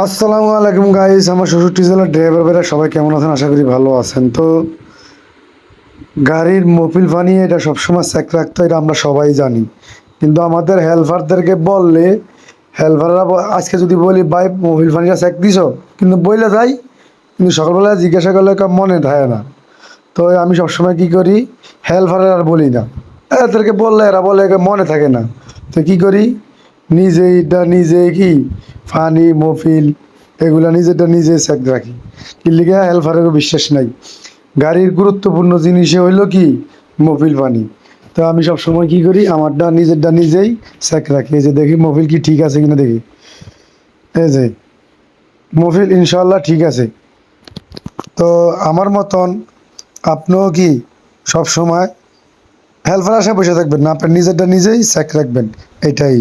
আসসালামু আলাইকুম গাইস, আমার ৬৬ জেলার ড্রাইভার ভাইরা সবাই কেমন আছেন? আশা করি ভালো আছেন। তো গাড়ির মোবিল পানি এটা সবসময় চেক রাখতে হয়, এটা আমরা সবাই জানি। কিন্তু আমাদের হেল্পারদেরকে বললে হেল্পাররা আজকে যদি বলি ভাই মোবিল পানিটা চেক দিছ, কিন্তু বইলে যাই, কিন্তু সকালবেলা জিজ্ঞাসা করলে মনে থাকে না। তো আমি সবসময় কি করি, হেল্পারের আর বলি না, এদেরকে বললে এরা বলে মনে থাকে না। তো কি করি, নিজেই কি পানি মফিল এগুলা নিজেরটা নিজে চেক রাখি। কি লিগে হেল্পারেরও বিশ্বাস নাই। গাড়ির গুরুত্বপূর্ণ জিনিসে হইলো কি মফিল পানি। তো আমি সবসময় কি করি, আমারটা নিজেরটা নিজেই চেক রাখি। এই যে দেখি মফিল কি ঠিক আছে কিনা দেখি, এই যে মফিল ইনশাল্লাহ ঠিক আছে। তো আমার মতন আপনিও কি সব সময় হেল্পার আশা বসে থাকবেন না, আপনার নিজেরটা নিজেই চেক রাখবেন, এটাই।